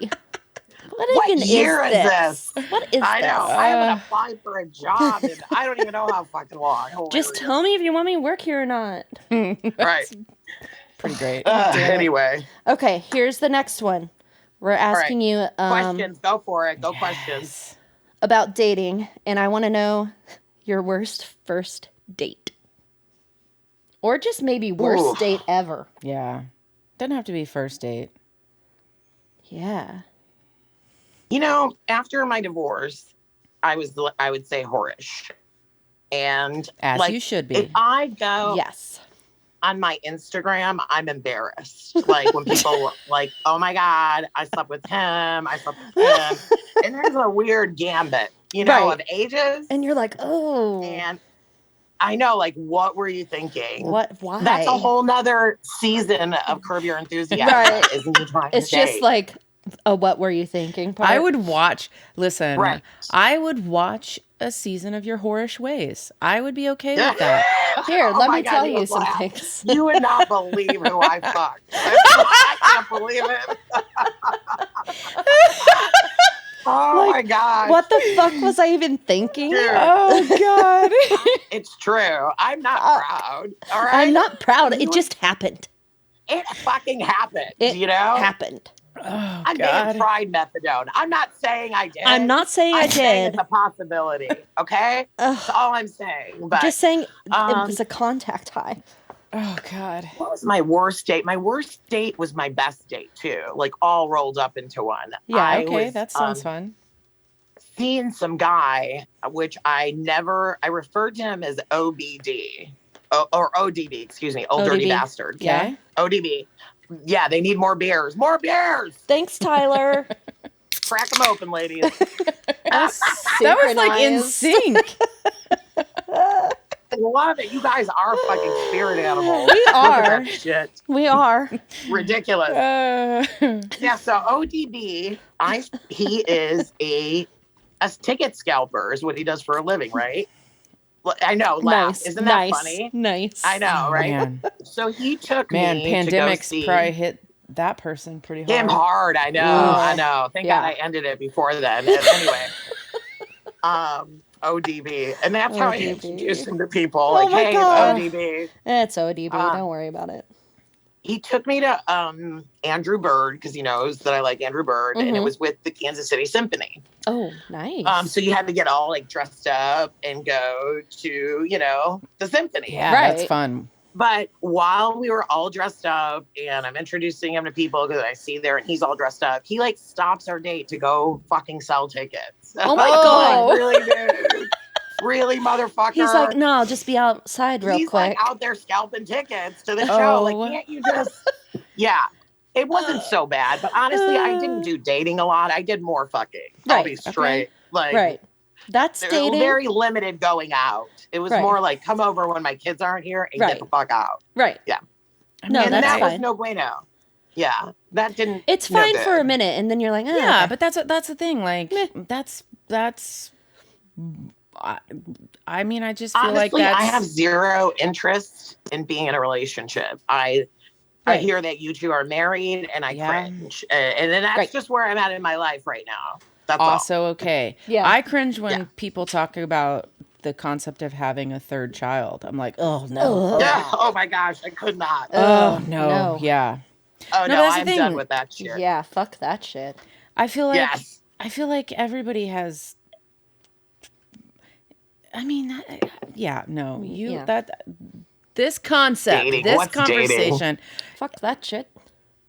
What even year is this? What is I know. this? I haven't applied for a job and I don't even know how fucking long. Just tell me if you want me to work here or not. Right. Pretty great. Anyway, Okay, here's the next one. We're asking you questions. Go for it. Go questions. about dating, and I want to know your worst first date. Or just maybe worst Ooh. date ever. Yeah. Doesn't have to be first date. Yeah. After my divorce, I would say whorish. And As like, you should be. if I go Yes. on my Instagram, I'm embarrassed. Like when people like, oh my God, I slept with him, I slept with him. And there's a weird gambit, Right. of ages. And you're like, oh. And I know, like, what were you thinking? What? Why? That's a whole nother season of Curb Your Enthusiasm. Right. Isn't he trying It's to just date? like a what were you thinking part. I would watch, listen, Right. I would watch a season of your whorish ways. I would be okay with that. Here, Oh let my me God, tell you you would some laugh. things. You would not believe who I fucked. I can't believe it. Oh my God. What the fuck was I even thinking? Dude. Oh, God. It's true. I'm not proud. All right. I'm not proud. It just happened. It fucking happened. It happened. Oh, I may have tried methadone. I'm not saying I did. I'm not saying I I'm saying did. it's a possibility. Okay. That's all I'm saying. But Just saying it was a contact high. Oh, God. what was my worst date? My worst date was my best date too. Like all rolled up into one. Yeah, okay. That sounds fun. Seeing some guy, which I referred to him as OBD. Or ODB, excuse me, Old Dirty ODB. Bastard. Yeah. ODB. Yeah, they need more beers. More beers! Thanks, Tyler. Crack them open, ladies. That was like in sync. I love it. You guys are fucking spirit animals. We Look at are. that shit. We are. Ridiculous. Yeah, so ODB, he is a ticket scalper is what he does for a living, right? I know, laugh. Nice. Isn't that funny? Nice. I know, right? Man, So he took man me to go pandemics see probably hit that person pretty hard. him hard. I know, I know. Thank God I ended it before then. Anyway, ODB, and that's how I introduced him to people. Oh Like, my hey, God. it's ODB. It's ODB. Don't worry about it. He took me to Andrew Bird because he knows that I like Andrew Bird, and it was with the Kansas City Symphony. Oh, nice. So you had to get all like dressed up and go to, the symphony. Yeah, Right. that's fun. But while we were all dressed up and I'm introducing him to people because I see there and he's all dressed up, he like stops our date to go fucking sell tickets. Oh my God. Like, really, dude? Really, motherfucker? He's like, no, I'll just be outside real He's quick. like out there scalping tickets to the show. Like, can't you just... Yeah. It wasn't so bad, but honestly, I didn't do dating a lot. I did more fucking. I'll be straight. Okay. Like, right. That's dating. Very limited going out. It was more like come over when my kids aren't here and get the fuck out. Right. Yeah. No, and that's that fine. was no bueno. Yeah, that didn't. It's fine for a minute, and then you're like, yeah, okay. but that's the thing. Like that's. I mean, I just feel honestly, like I have zero interest in being in a relationship. I hear that you two are married, and I cringe, and then that's just where I'm at in my life right now. That's also all. okay. Yeah, I cringe when people talk about the concept of having a third child. I'm like, oh no. Yeah. Oh my gosh, I could not. Oh no. Yeah. Oh no, that's the I'm thing. done with that shit. Yeah, fuck that shit. I feel like everybody has. I mean, this concept, dating. this What's conversation. Dating? Fuck that shit.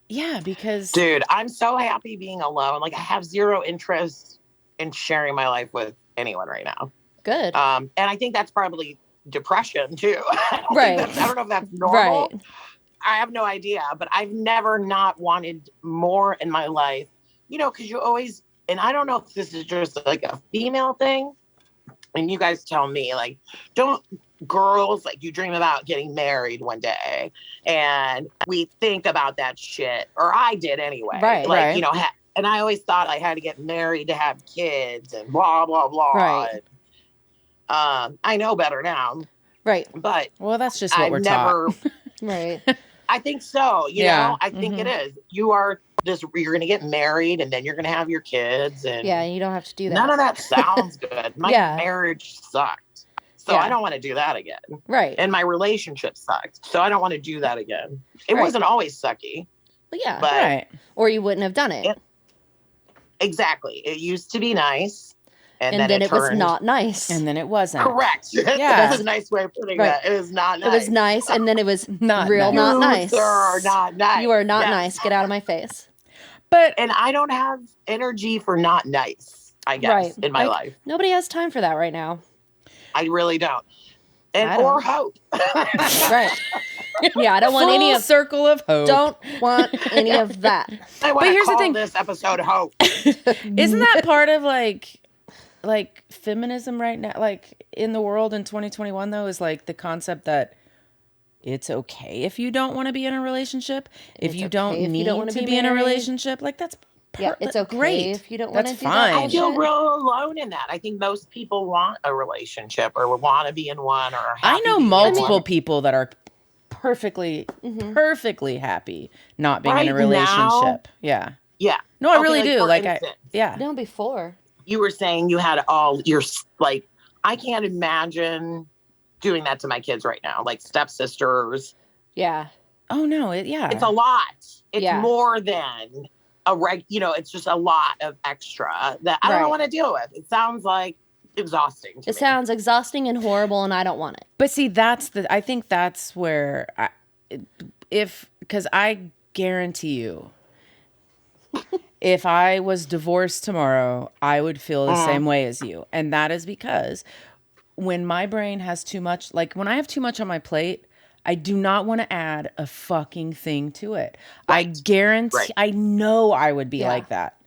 Yeah, because dude, I'm so happy being alone. Like I have zero interest in sharing my life with anyone right now. Good. And I think that's probably depression too. I don't know if that's normal. Right. I have no idea, but I've never not wanted more in my life, because you always, and I don't know if this is just like a female thing. And you guys tell me, like, don't girls, like, you dream about getting married one day. And we think about that shit. Or I did anyway. Right. Like, and I always thought I had to get married to have kids and blah, blah, blah. Right. And, I know better now. Right. But. Well, that's just what we're taught. Right. I think so. You know, I think it is. You're going to get married and then you're going to have your kids. And yeah, you don't have to do that. None of that sounds good. My marriage sucked. So I don't want to do that again. Right. And my relationship sucked. So I don't want to do that again. It wasn't always sucky. Well, yeah. But or you wouldn't have done it. Exactly. It used to be nice. And then it was not nice. And then it wasn't. Correct. Yeah. That's a nice way of putting that. It was not nice. It was nice, and then it was not real nice. not nice. You are not nice. You are not nice. Get out of my face. And I don't have energy for not nice, I guess, in my life. Nobody has time for that right now. I really don't. And I don't. or hope. Right. Yeah, I don't want any of circle of hope. Don't want any of that. I want to call this episode Hope. Isn't that part of like feminism right now? Like in the world in 2021 though, is like the concept that it's okay if you don't want to be in a relationship. If you don't need to be in a relationship, like that's it's okay great. If you don't want to do that. that. I feel real alone in that. I think most people want a relationship or want to be in one. Or I know multiple people that are perfectly happy not being in a relationship. Yeah. No, I really do. Like instance, No, before you were saying you had all your like. I can't imagine doing that to my kids right now, like stepsisters. Yeah. Oh no, it's a lot. It's more than it's just a lot of extra that I don't want to deal with. It sounds like exhausting. It sounds exhausting and horrible, and I don't want it. But see, I think that's where because I guarantee you, if I was divorced tomorrow, I would feel the same way as you. And that is because when my brain has too much, like when I have too much on my plate, I do not want to add a fucking thing to it. Right. I guarantee, I know I would be like that.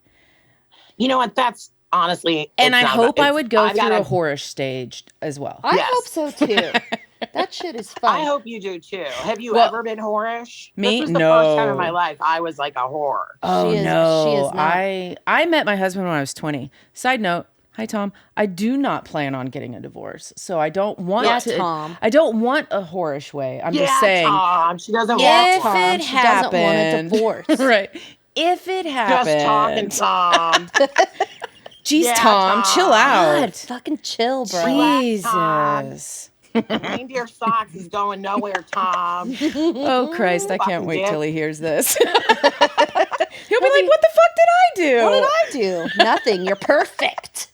You know what? That's honestly, and I hope I would go through a whorish stage as well. I hope so too. That shit is fun. I hope you do too. Have you ever been whorish? Me? This was the first time in my life I was like a whore. Oh, she is not. I met my husband when I was 20. Side note, hi Tom. I do not plan on getting a divorce, so I don't want to. Tom. I don't want a whorish way. I'm just saying. Tom. She doesn't want Tom. If it she doesn't want a divorce, right? If it happened, just talking, Tom. Jeez, Tom, chill out. God, fucking chill, bro. Jesus. Reindeer socks is going nowhere, Tom. Oh Christ, I can't wait till he hears this. He'll be like, what the fuck did I do? What did I do? Nothing. You're perfect.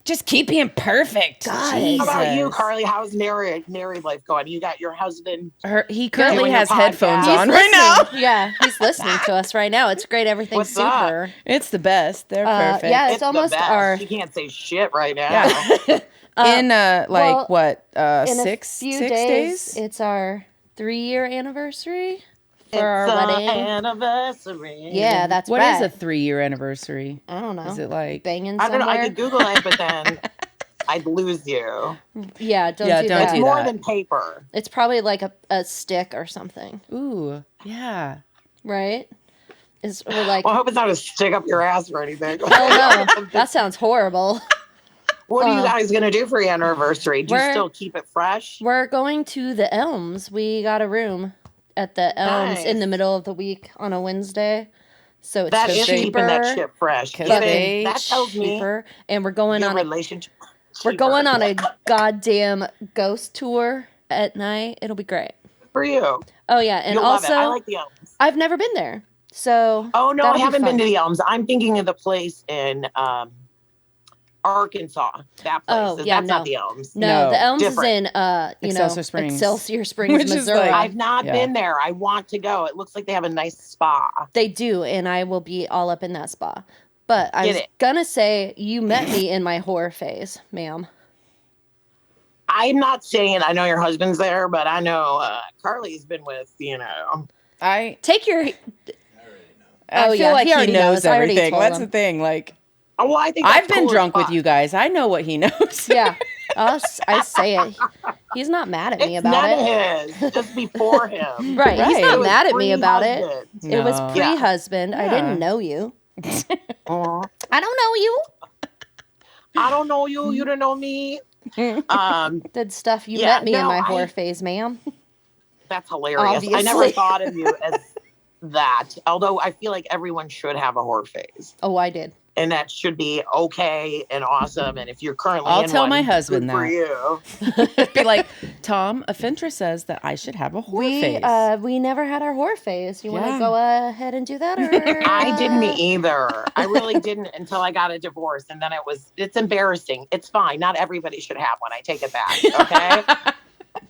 Just keep being perfect. God. Jesus. How about you, Carly? How's married life going? You got your husband? He currently has headphones on right now. Yeah, he's listening to us right now. It's great. Everything's super. Up? It's the best. They're perfect. Yeah, it's almost our. She can't say shit right now. Yeah. In in 6 days? It's our 3-year anniversary for our wedding. Anniversary. Yeah, that's what right. is a 3-year anniversary? I don't know. Is it like banging? I don't know. I could Google it, but then I'd lose you. Yeah, don't do that. It's more than paper. It's probably like a stick or something. Ooh, yeah. Right? We're like. Well, I hope it's not a stick up your ass or anything. Oh no, that sounds horrible. What are you guys going to do for your anniversary? Do you still keep it fresh? We're going to the Elms. We got a room at the Elms in the middle of the week on a Wednesday. So it's that is cheaper. Keeping that shit fresh. That tells cheaper. And we're going on relationship. We're going on a goddamn ghost tour at night. It'll be great. For you. Oh yeah, and you'll also love it. I like the Elms. I've never been there. So oh no, I haven't been to the Elms. I'm thinking of the place in Arkansas. That place. That's not the Elms. No, the Elms different. is in Excelsior Springs, Missouri. Like, I've not been there. I want to go. It looks like they have a nice spa. They do, and I will be all up in that spa. But I was gonna say you met me in my horror phase, ma'am. I'm not saying I know your husband's there, but I know Carly's been with, I take your. I feel like he knows everything. That's the thing. Like, well, I think I've been drunk with you guys. I know what he knows. Yeah, I say it. He's not mad at me about it. It's none of his. Just before him. Right. He's not mad at me about it. No. It was pre-husband. Yeah. I didn't know you. I don't know you. I don't know you. You don't know me. Did stuff. You met me in my horror phase, ma'am. That's hilarious. Obviously. I never thought of you as that. Although I feel like everyone should have a horror phase. Oh, I did. And that should be okay and awesome. And if you're currently I'll tell my husband that. For you. Be like, Tom, Afentra says that I should have a horror phase. We never had our horror phase. You want to go ahead and do that? Or, I didn't either. I really didn't until I got a divorce. And then it's embarrassing. It's fine. Not everybody should have one. I take it back. Okay?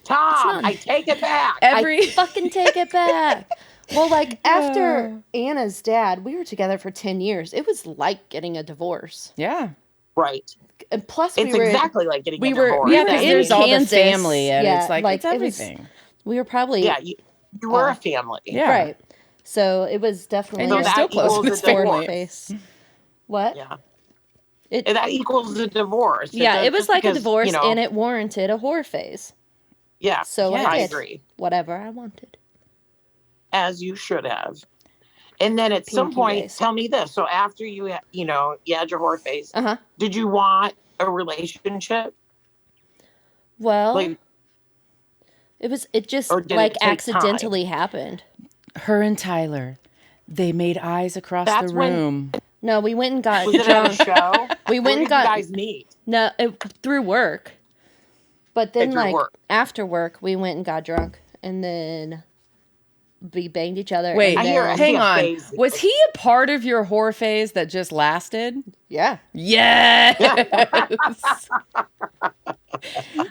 Tom, I take it back. I fucking take it back. Well, like after Anna's dad, we were together for 10 years. It was like getting a divorce. Yeah. Right. And plus, It's exactly like getting a divorce. Yeah, we were because in there's all the Kansas. family, and Yeah, it's like it's everything. We were probably you were a family. Yeah. right. So it was definitely And you're still close with family. face. What? Yeah. And that equals a divorce. It was like a divorce, you know, and it warranted a whore phase. Yeah. So Yes. I did agree. whatever I wanted. As you should have. And then at some point, ways. tell me this. So after you had your whore phase, did you want a relationship? Well, Like, it just or did like it take accidentally happened. Her and Tyler, they made eyes across That's the room. No, we went and got was it at a show? We went and Where did got you guys meet? No, through work. But then, Through like, work. after work, we went and got drunk. And then we banged each other. Wait, and then, hang on. Was he a part of your whore phase that just lasted? Yeah. Yes.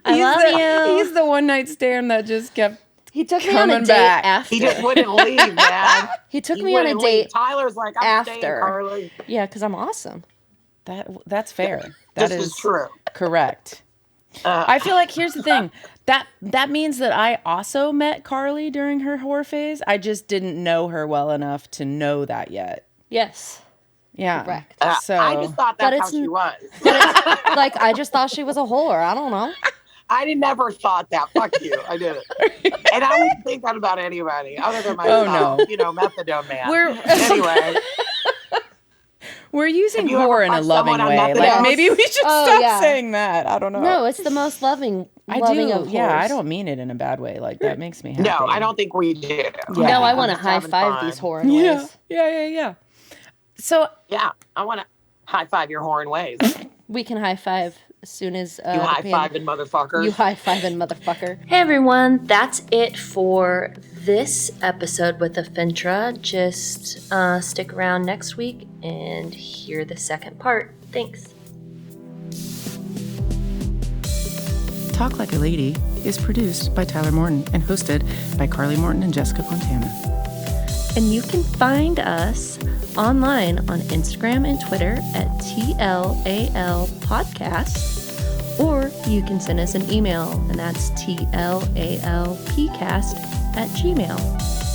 I love you. He's the one night stand that just kept He took me on a coming date back. after. He just wouldn't leave, man. He took me on a wouldn't date leave. Tyler's like, I'm staying, after. Carly. Yeah, because I'm awesome. That's fair. This is true. Correct. I feel like here's the thing. That means that I also met Carly during her whore phase. I just didn't know her well enough to know that yet. Yes. Yeah. Correct. So I just thought that's how it's- she was. Like, I just thought she was a whore. I don't know. I never thought that. Fuck you. I didn't. And I wouldn't think that about anybody other than myself. no. Methadone man. Anyway. We're using Have you ever whore in a fucked loving someone on way. methadone? Like maybe we should stop yeah. saying that. I don't know. No, it's the most loving I loving do. of whores. Yeah, I don't mean it in a bad way. Like that makes me happy. No, I don't think we do. Yeah. No, I want to I'm just high having five fun. these whoring Yeah. ways. Yeah. So Yeah, I want to high five your whoring ways. We can high five as soon as You high fiving motherfuckers. You high fiving motherfucker. Hey everyone, that's it for this episode with Afentra. Just stick around next week and hear the second part. Thanks. Talk Like a Lady is produced by Tyler Morton and hosted by Carly Morton and Jessica Fontana. And you can find us online on Instagram and Twitter at TLAL Podcast, or you can send us an email, and that's TLALPcast@gmail.com.